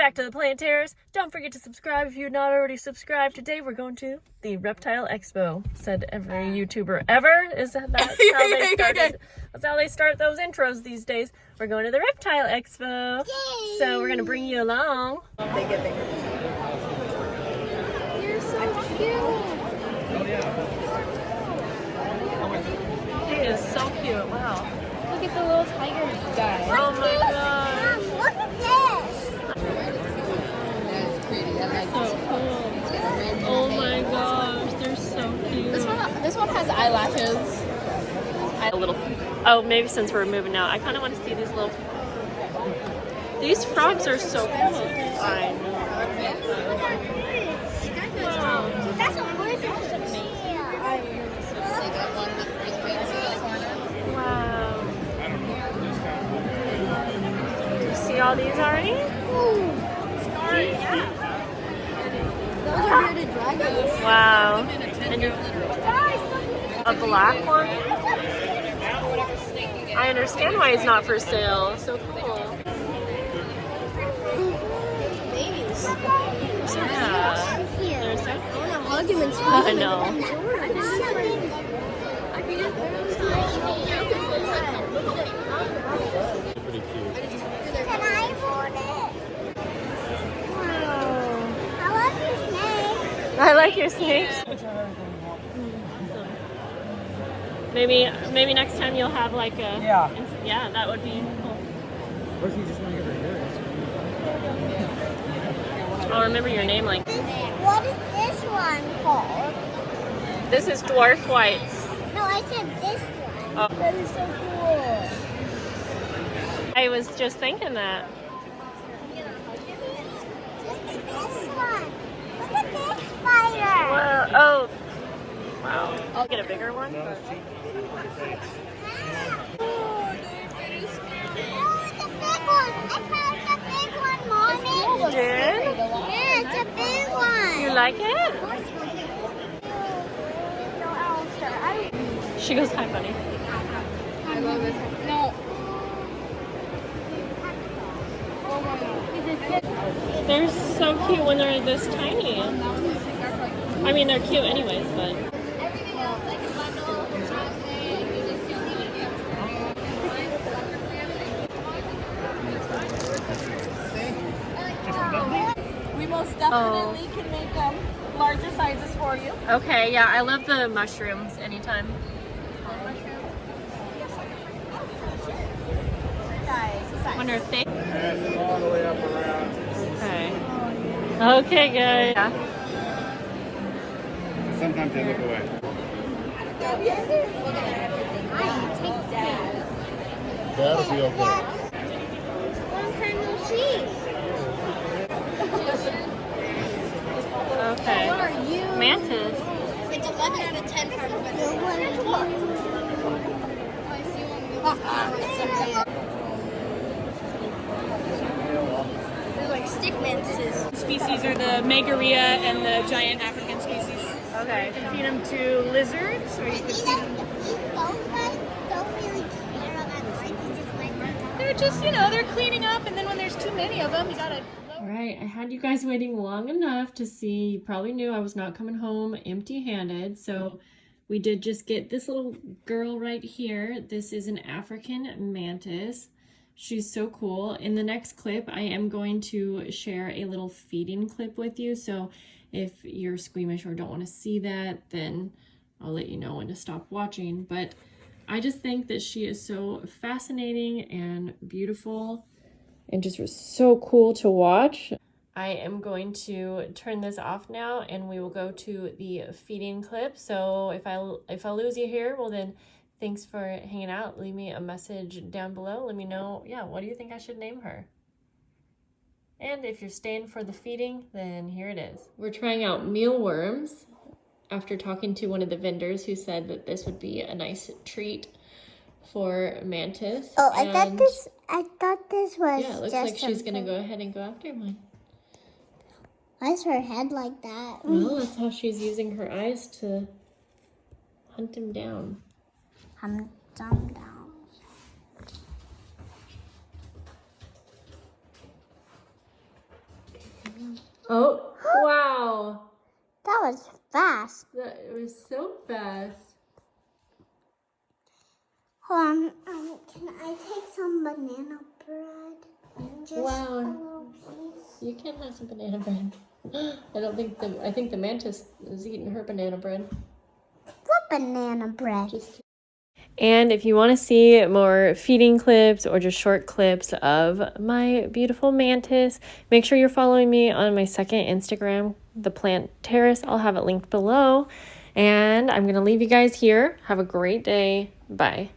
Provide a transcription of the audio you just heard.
back to the Plant Terrors. Don't forget to subscribe if you're not already subscribed. Today we're going to the Reptile Expo. Said every YouTuber ever. Is that how they started? That's how they start those intros these days. We're going to the Reptile Expo. Yay. So we're going to bring you along. They get bigger. You're so cute. He is so cute. Wow. Look at the little tiger guy. Oh my god. Look at this. That's pretty. I like So cool. Oh my gosh, they're so cute. This one has eyelashes. A little. Oh, maybe since we're moving out, I kind of want to see these little. These frogs are so cool. I know. Wow. That's a wizard. Wow. Do you see all these already? Yeah. Those are bearded dragons. Wow. And a black one? I understand why it's not for sale. So cool. Babies. Yeah. They're so cool. I want to hug him and squeeze I him. know. Pretty cute. Can I hold it? Wow. I love your snake. I like your snakes. Maybe next time you'll have like a yeah, that would be cool. What if you just want to get rid of I'll remember your name like. What is this one called? This is dwarf whites. No, I said this one. Oh. That is so cool. I was just thinking that. Look at this one. Look at this spider. Wow. Oh. Wow. I'll get a bigger one. Oh, it's a big one. I found a big one, Mommy. You did? Yeah, it's a big one. You like it? She goes, hi, buddy. I love this. No. They're so cute when they're this tiny. I mean, they're cute anyways, but. Everything else, like a bundle, we most definitely can make larger sizes for you. Okay, yeah, I love the mushrooms anytime. I wonder if they. all the way up around. Okay. Okay, guys. Yeah. Sometimes they look away. That'll be okay. Long time no see. Okay. What are you? Mantis. It's 11 out of 10 times better. They're like stick mantises. Species are the Megaria and the giant African species. Okay. You can feed them to lizards, or you can feed them. Those guys don't really care about life. They just like They're just, they're cleaning up, and then when there's too many of them, you gotta. All right, I had you guys waiting long enough to see. You probably knew I was not coming home empty-handed, so we did just get this little girl right here. This is an African mantis. She's so cool. In the next clip, I am going to share a little feeding clip with you, so if you're squeamish or don't want to see that, then I'll let you know when to stop watching. But I just think that she is so fascinating and beautiful and just was so cool to watch. I am going to turn this off now and we will go to the feeding clip. So if I lose you here, well then thanks for hanging out. Leave me a message down below. Let me know, yeah, what do you think I should name her? And if you're staying for the feeding, then here it is. We're trying out mealworms after talking to one of the vendors who said that this would be a nice treat for mantis. Oh, I thought this was yeah, it looks like she's gonna go ahead and go after one. Why is her head like that? Well, that's how she's using her eyes to hunt him down. Hunt him down. Oh, wow. That was fast. That was so fast. Hold on. Can I take some banana bread? Just a Wow. little piece. You can have some banana bread. I think the mantis is eating her banana bread. What banana bread? And if you want to see more feeding clips or just short clips of my beautiful mantis, make sure you're following me on my second Instagram, The Plant Terrace. I'll have it linked below. And I'm going to leave you guys here. Have a great day. Bye.